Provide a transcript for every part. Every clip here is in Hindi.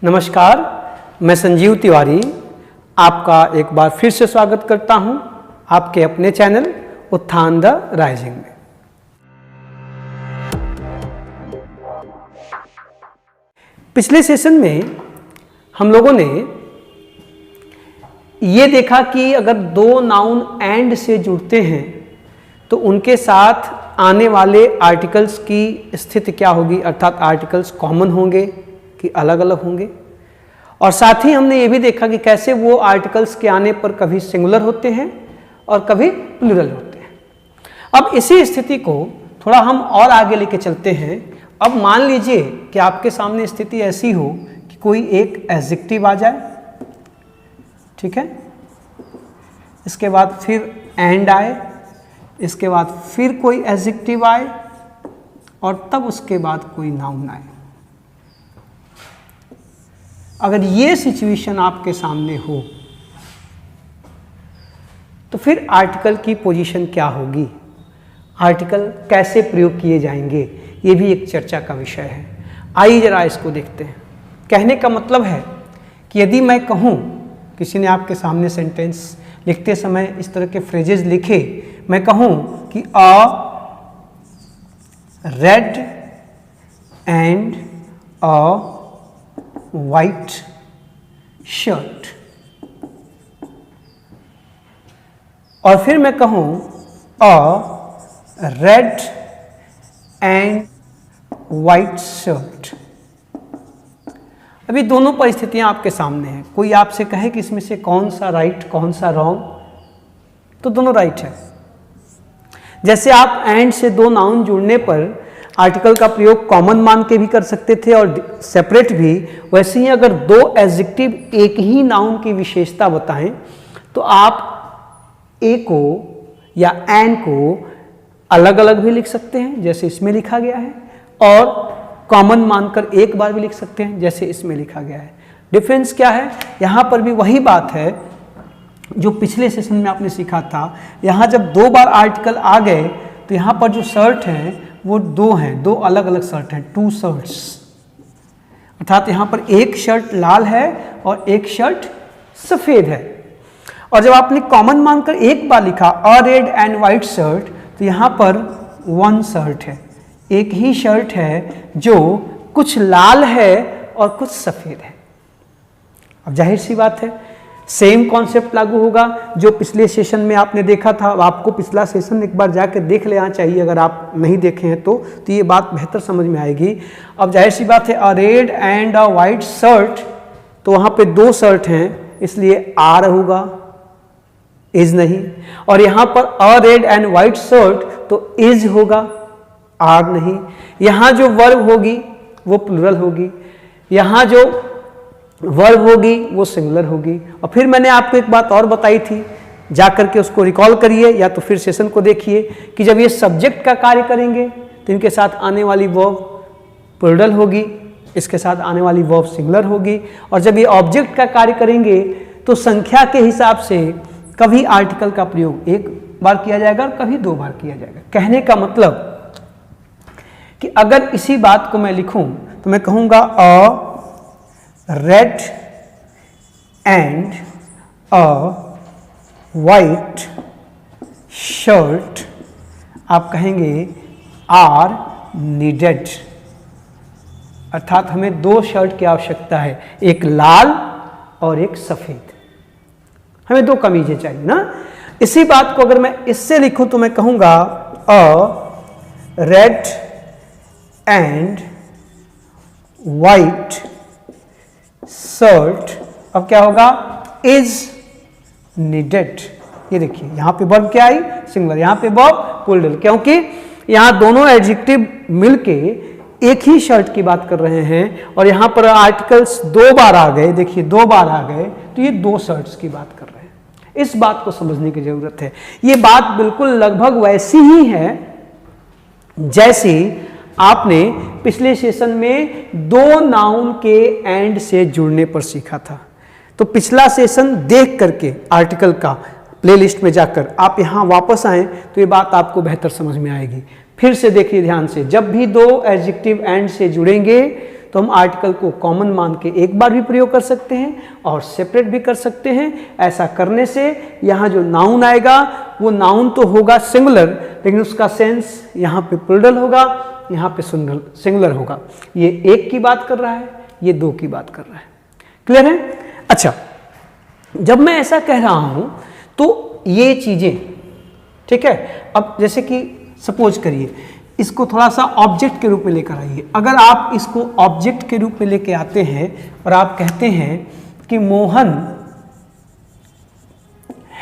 नमस्कार, मैं संजीव तिवारी आपका एक बार फिर से स्वागत करता हूं आपके अपने चैनल उत्थान द राइजिंग में। पिछले सेशन में हम लोगों ने ये देखा कि अगर दो नाउन एंड से जुड़ते हैं तो उनके साथ आने वाले आर्टिकल्स की स्थिति क्या होगी, अर्थात आर्टिकल्स कॉमन होंगे कि अलग अलग होंगे। और साथ ही हमने ये भी देखा कि कैसे वो आर्टिकल्स के आने पर कभी सिंगुलर होते हैं और कभी प्लूरल होते हैं। अब इसी स्थिति को थोड़ा हम और आगे लेके चलते हैं। अब मान लीजिए कि आपके सामने स्थिति ऐसी हो कि कोई एक एडजेक्टिव आ जाए, ठीक है, इसके बाद फिर एंड आए, इसके बाद फिर कोई एडजेक्टिव आए और तब उसके बाद कोई नाउन आए। अगर ये सिचुएशन आपके सामने हो तो फिर आर्टिकल की पोजीशन क्या होगी, आर्टिकल कैसे प्रयोग किए जाएंगे, ये भी एक चर्चा का विषय है। आइए जरा इसको देखते हैं। कहने का मतलब है कि यदि मैं कहूँ, किसी ने आपके सामने सेंटेंस लिखते समय इस तरह के फ्रेजेस लिखे, मैं कहूँ कि a red and a white shirt, और फिर मैं कहूं a red and white shirt. अभी दोनों परिस्थितियां आपके सामने हैं। कोई आपसे कहे कि इसमें से कौन सा राइट कौन सा रॉन्ग, तो दोनों राइट है। जैसे आप एंड से दो नाउन जुड़ने पर आर्टिकल का प्रयोग कॉमन मान के भी कर सकते थे और सेपरेट भी, वैसे ही अगर दो एडजेक्टिव एक ही नाउन की विशेषता बताएं तो आप ए को या एन को अलग अलग भी लिख सकते हैं जैसे इसमें लिखा गया है, और कॉमन मानकर एक बार भी लिख सकते हैं जैसे इसमें लिखा गया है। डिफरेंस क्या है, यहाँ पर भी वही बात है जो पिछले सेशन में आपने सीखा था। यहाँ जब दो बार आर्टिकल आ गए तो यहाँ पर जो शर्ट है वो दो हैं, दो अलग अलग शर्ट हैं, टू शर्ट्स, अर्थात यहाँ पर एक शर्ट लाल है और एक शर्ट सफ़ेद है। और जब आपने कॉमन मानकर एक बार लिखा अ रेड एंड वाइट शर्ट, तो यहाँ पर वन शर्ट है, एक ही शर्ट है जो कुछ लाल है और कुछ सफ़ेद है। अब जाहिर सी बात है सेम कॉन्सेप्ट लागू होगा जो पिछले सेशन में आपने देखा था। आपको पिछला सेशन एक बार जाकर देख लेना चाहिए अगर आप नहीं देखे हैं तो ये बात बेहतर समझ में आएगी। अब जाहिर सी बात है a red and a white shirt, तो वहाँ पे दो शर्ट हैं इसलिए आर होगा, इज नहीं। और यहाँ पर अ रेड एंड वाइट शर्ट तो इज होगा, आर नहीं। यहाँ जो वर्ब होगी वो प्लूरल होगी, यहाँ जो वर्ब होगी वो सिंगुलर होगी। और फिर मैंने आपको एक बात और बताई थी, जाकर के उसको रिकॉल करिए या तो फिर सेशन को देखिए कि जब ये सब्जेक्ट का कार्य करेंगे तो इनके साथ आने वाली वर्ब प्लूरल होगी, इसके साथ आने वाली वर्ब सिंगुलर होगी। और जब ये ऑब्जेक्ट का कार्य करेंगे तो संख्या के हिसाब से कभी आर्टिकल का प्रयोग एक बार किया जाएगा और कभी दो बार किया जाएगा। कहने का मतलब कि अगर इसी बात को मैं लिखूं तो मैं कहूँगा a red and a white shirt, आप कहेंगे आर नीडेड, अर्थात हमें दो शर्ट की आवश्यकता है, एक लाल और एक सफ़ेद, हमें दो कमीजें चाहिए ना। इसी बात को अगर मैं इससे लिखूं तो मैं कहूँगा a red and white shirt, अब क्या होगा, इज नीडेड। ये देखिए यहाँ पे वर्ब क्या आई, सिंगुलर, यहाँ पे वर्ब प्लूरल, क्योंकि यहाँ दोनों एडजेक्टिव मिलके एक ही शर्ट की बात कर रहे हैं और यहाँ पर आर्टिकल्स दो बार आ गए, देखिए दो बार आ गए तो ये दो शर्ट्स की बात कर रहे हैं। इस बात को समझने की जरूरत है। ये बात बिल्कुल लगभग वैसी ही है जैसी आपने पिछले सेशन में दो नाउन के एंड से जुड़ने पर सीखा था। तो पिछला सेशन देख करके आर्टिकल का प्लेलिस्ट में जाकर आप यहाँ वापस आएँ तो ये बात आपको बेहतर समझ में आएगी। फिर से देखिए ध्यान से, जब भी दो एडजेक्टिव एंड से जुड़ेंगे तो हम आर्टिकल को कॉमन मान के एक बार भी प्रयोग कर सकते हैं और सेपरेट भी कर सकते हैं। ऐसा करने से यहाँ जो नाउन आएगा वो नाउन तो होगा सिंगुलर, लेकिन उसका सेंस यहाँ पे प्लूरल होगा, यहाँ पे सिंगुलर होगा। ये एक की बात कर रहा है, ये दो की बात कर रहा है। क्लियर है? अच्छा, जब मैं ऐसा कह रहा हूं तो ये चीजें, ठीक है, अब जैसे कि सपोज करिए इसको थोड़ा सा ऑब्जेक्ट के रूप में लेकर आइए। अगर आप इसको ऑब्जेक्ट के रूप में लेके आते हैं और आप कहते हैं कि Mohan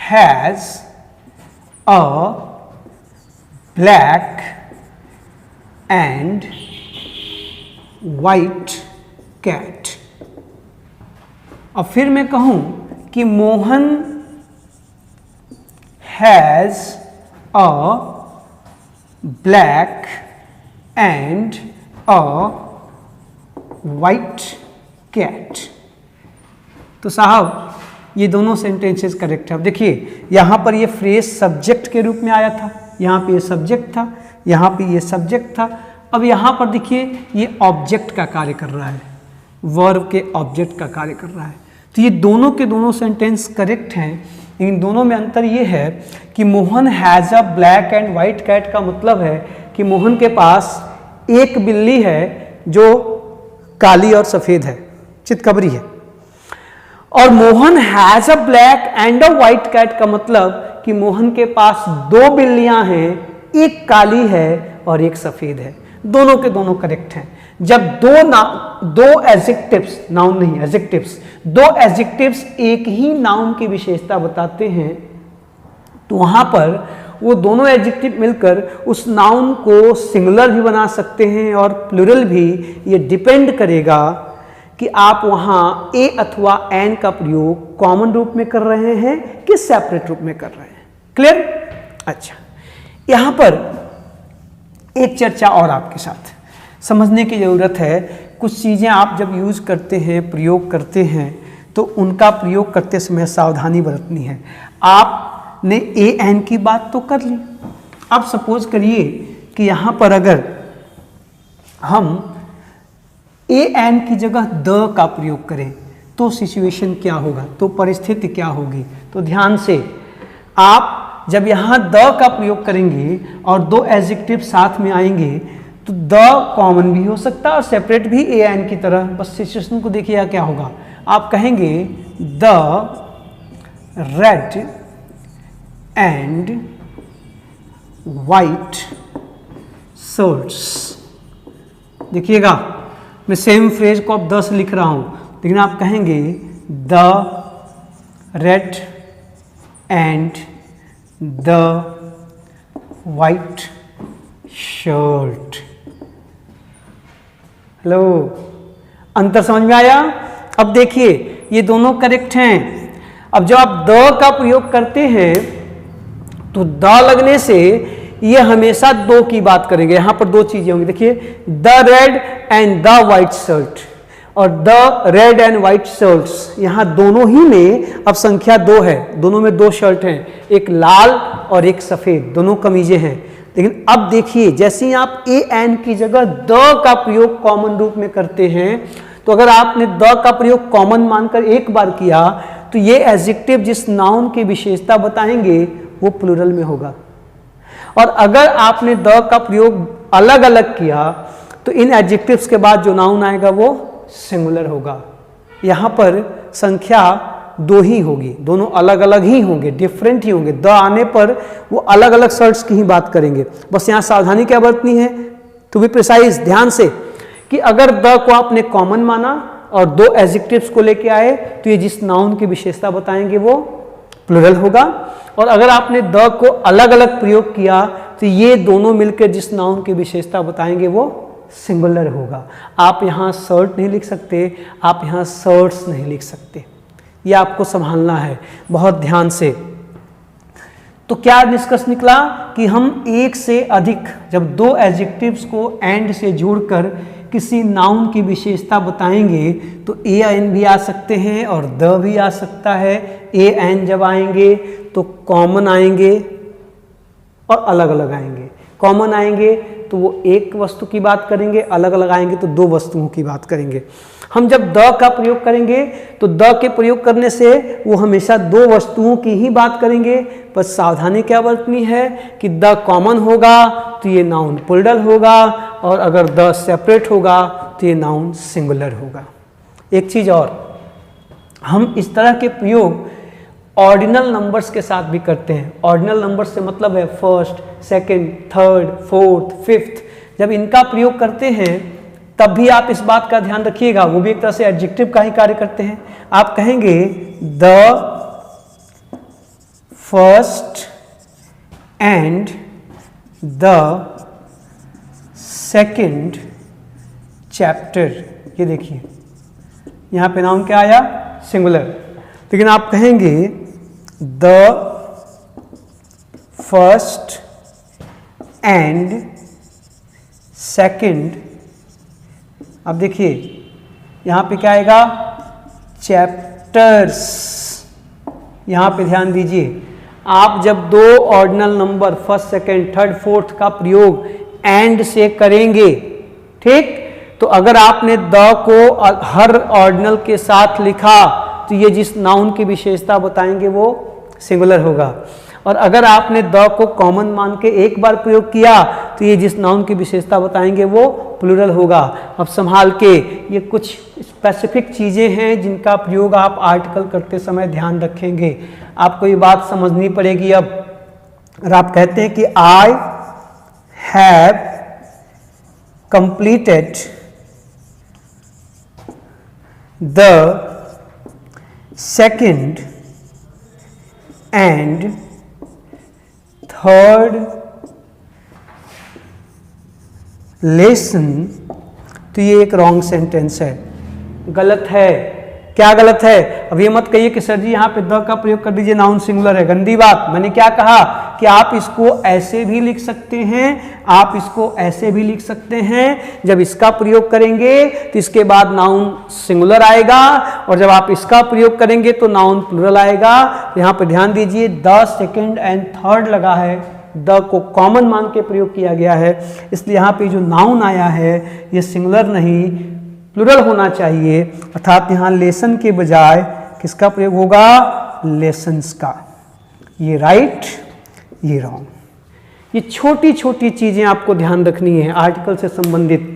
has a black and white cat, और फिर मैं कहूं कि Mohan has a black and a white cat, तो साहब ये दोनों सेंटेंसेस करेक्ट है। अब देखिए यहाँ पर ये फ्रेज सब्जेक्ट के रूप में आया था, यहाँ पे ये सब्जेक्ट था, यहाँ पे ये सब्जेक्ट था। अब यहाँ पर देखिए ये ऑब्जेक्ट का कार्य कर रहा है, वर्ब के ऑब्जेक्ट का कार्य कर रहा है। तो ये दोनों के दोनों सेंटेंस करेक्ट हैं, लेकिन दोनों में अंतर ये है कि Mohan has a black and white cat का मतलब है कि मोहन के पास एक बिल्ली है जो काली और सफ़ेद है, चितकबरी है, और Mohan has a black and a white cat का मतलब कि मोहन के पास दो बिल्लियां हैं, एक काली है और एक सफ़ेद है। दोनों के दोनों करेक्ट हैं। जब दो एडजेक्टिव्स, नाउन नहीं एडजेक्टिव्स, दो एडजेक्टिव्स एक ही नाउन की विशेषता बताते हैं तो वहां पर वो दोनों एडजेक्टिव मिलकर उस नाउन को सिंगुलर भी बना सकते हैं और प्लूरल भी। ये डिपेंड करेगा कि आप वहां ए अथवा एन का प्रयोग कॉमन रूप में कर रहे हैं कि सेपरेट रूप में कर रहे हैं। क्लियर? अच्छा, यहां पर एक चर्चा और आपके साथ समझने की ज़रूरत है। कुछ चीज़ें आप जब यूज़ करते हैं, प्रयोग करते हैं, तो उनका प्रयोग करते समय सावधानी बरतनी है। आपने ए एन की बात तो कर ली, अब सपोज करिए कि यहाँ पर अगर हम ए एन की जगह द का प्रयोग करें तो सिचुएशन क्या होगा, तो परिस्थिति क्या होगी। तो ध्यान से, आप जब यहाँ द का प्रयोग करेंगे और दो एडजेक्टिव साथ में आएंगे तो द कॉमन भी हो सकता है और सेपरेट भी ए एन की तरह। बस सिचुएशन को देखिए क्या होगा। आप कहेंगे the red and white shirts. देखिएगा मैं सेम फ्रेज को अब 10 लिख रहा हूं, लेकिन आप कहेंगे the red and the white shirt. Hello, अंतर समझ में आया? अब देखिए ये दोनों करेक्ट हैं। अब जब आप द का प्रयोग करते हैं तो द लगने से ये हमेशा दो की बात करेंगे। यहां पर दो चीजें होंगी, देखिए the red and the white shirt, और the red and white shirts, यहां दोनों ही में अब संख्या दो है, दोनों में दो शर्ट हैं, एक लाल और एक सफेद, दोनों कमीजें हैं। लेकिन अब देखिए जैसे ही आप ए एन की जगह द का प्रयोग कॉमन रूप में करते हैं, तो अगर आपने द का प्रयोग कॉमन मानकर एक बार किया तो ये एडजेक्टिव जिस नाउन की विशेषता बताएंगे वो प्लूरल में होगा, और अगर आपने द का प्रयोग अलग अलग किया तो इन एडजेक्टिव्स के बाद जो नाउन आएगा वो सिंगुलर होगा। यहाँ पर संख्या दो ही होगी, दोनों अलग अलग ही होंगे, डिफरेंट ही होंगे। द आने पर वो अलग अलग शर्ट्स की ही बात करेंगे। बस यहाँ सावधानी क्या बरतनी है, टू बी प्रिसाइज, ध्यान से, कि अगर द को आपने कॉमन माना और दो एडजेक्टिव्स को लेके आए तो ये जिस नाउन की विशेषता बताएंगे वो प्लूरल होगा, और अगर आपने द को अलग अलग प्रयोग किया तो ये दोनों मिलकर जिस नाउन की विशेषता बताएंगे वो सिंगुलर होगा। आप यहाँ शर्ट नहीं लिख सकते, आप यहाँ शर्ट्स नहीं लिख सकते, ये आपको संभालना है बहुत ध्यान से। तो क्या निष्कर्ष निकला कि हम एक से अधिक जब दो एडजेक्टिव्स को एंड से जोड़कर किसी नाउन की विशेषता बताएंगे तो ए एन भी आ सकते हैं और द भी आ सकता है। ए एन जब आएंगे तो कॉमन आएंगे और अलग अलग आएंगे। कॉमन आएंगे तो वो एक वस्तु की बात करेंगे, अलग अलग आएंगे तो दो वस्तुओं की बात करेंगे। हम जब द का प्रयोग करेंगे तो द के प्रयोग करने से वो हमेशा दो वस्तुओं की ही बात करेंगे। बस सावधानी क्या बरतनी है कि द कॉमन होगा तो ये नाउन प्लूरल होगा, और अगर द सेपरेट होगा तो ये नाउन सिंगुलर होगा। एक चीज़ और, हम इस तरह के प्रयोग ऑर्डिनल नंबर्स के साथ भी करते हैं। ऑर्डिनल नंबर्स से मतलब है first, second, third, fourth, fifth. जब इनका प्रयोग करते हैं तब भी आप इस बात का ध्यान रखिएगा, वो भी एक तरह से एडजेक्टिव का ही कार्य करते हैं। आप कहेंगे the first and the second chapter. ये देखिए यहां पे नाउन क्या आया, सिंगुलर। लेकिन आप कहेंगे द फर्स्ट एंड सेकंड, अब देखिए यहां पे क्या आएगा, चैप्टर्स। यहां पे ध्यान दीजिए, आप जब दो ordinal number first, second, third, fourth का प्रयोग एंड से करेंगे, ठीक, तो अगर आपने द को हर ऑर्डिनल के साथ लिखा तो ये जिस नाउन की विशेषता बताएंगे वो सिंगुलर होगा, और अगर आपने द को कॉमन मान के एक बार प्रयोग किया तो ये जिस नाउन की विशेषता बताएंगे वो प्लूरल होगा। अब संभाल के, ये कुछ स्पेसिफिक चीज़ें हैं जिनका प्रयोग आप आर्टिकल करते समय ध्यान रखेंगे। आपको ये बात समझनी पड़ेगी। अब अगर आप कहते हैं कि I have completed the second and third lesson, तो ये एक रॉन्ग सेंटेंस है, गलत है। क्या गलत है? अब ये मत कहिए कि सर जी यहाँ पे द का प्रयोग कर दीजिए, नाउन सिंगुलर है, गंदी बात। मैंने क्या कहा कि आप इसको ऐसे भी लिख सकते हैं, आप इसको ऐसे भी लिख सकते हैं। जब इसका प्रयोग करेंगे तो इसके बाद नाउन सिंगुलर आएगा, और जब आप इसका प्रयोग करेंगे तो नाउन प्लूरल आएगा। यहाँ पे ध्यान दीजिए, द सेकेंड एंड थर्ड लगा है, द को कॉमन मान के प्रयोग किया गया है, इसलिए यहाँ पे जो नाउन आया है ये सिंगुलर नहीं प्लूरल होना चाहिए। अर्थात यहाँ लेसन के बजाय किसका प्रयोग होगा, लेसन्स का। ये राइट, ये रॉन्ग। ये छोटी छोटी चीजें आपको ध्यान रखनी है आर्टिकल से संबंधित।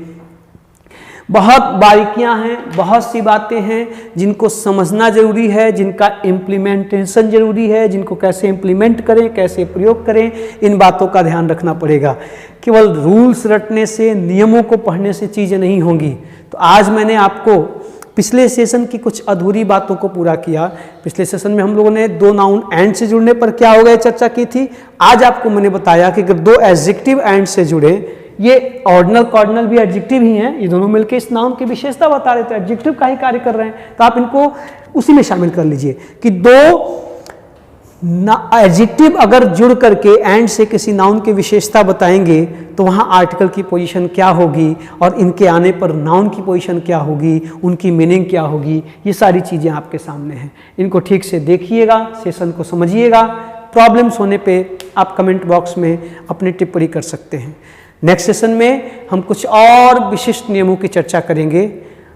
बहुत बारीकियां हैं, बहुत सी बातें हैं जिनको समझना जरूरी है, जिनका इम्प्लीमेंटेशन जरूरी है, जिनको कैसे इम्प्लीमेंट करें, कैसे प्रयोग करें, इन बातों का ध्यान रखना पड़ेगा। केवल रूल्स रटने से, नियमों को पढ़ने से चीज़ें नहीं होंगी। तो आज मैंने आपको पिछले सेशन की कुछ अधूरी बातों को पूरा किया। पिछले सेशन में हम लोगों ने दो नाउन एंड से जुड़ने पर क्या हो गया चर्चा की थी। आज आपको मैंने बताया कि अगर दो एडजेक्टिव एंड से जुड़े, ये ऑर्डिनल कॉर्डिनल भी एडजेक्टिव ही हैं, ये दोनों मिलकर इस नाउन की विशेषता बता रहे थे, एडजेक्टिव का ही कार्य कर रहे हैं। तो आप इनको उसी में शामिल कर लीजिए कि दो एडजेक्टिव अगर जुड़ करके एंड से किसी नाउन की विशेषता बताएंगे तो वहाँ आर्टिकल की पोजीशन क्या होगी, और इनके आने पर नाउन की पोजीशन क्या होगी, उनकी मीनिंग क्या होगी, ये सारी चीज़ें आपके सामने हैं। इनको ठीक से देखिएगा, सेशन को समझिएगा। प्रॉब्लम्स होने पे आप कमेंट बॉक्स में अपनी टिप्पणी कर सकते हैं। नेक्स्ट सेशन में हम कुछ और विशिष्ट नियमों की चर्चा करेंगे।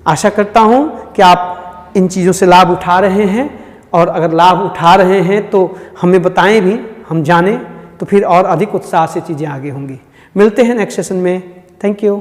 आशा करता हूँ कि आप इन चीज़ों से लाभ उठा रहे हैं, और अगर लाभ उठा रहे हैं तो हमें बताएं भी, हम जानें, तो फिर और अधिक उत्साह से चीज़ें आगे होंगी। मिलते हैं नेक्स्ट सेशन में। Thank you.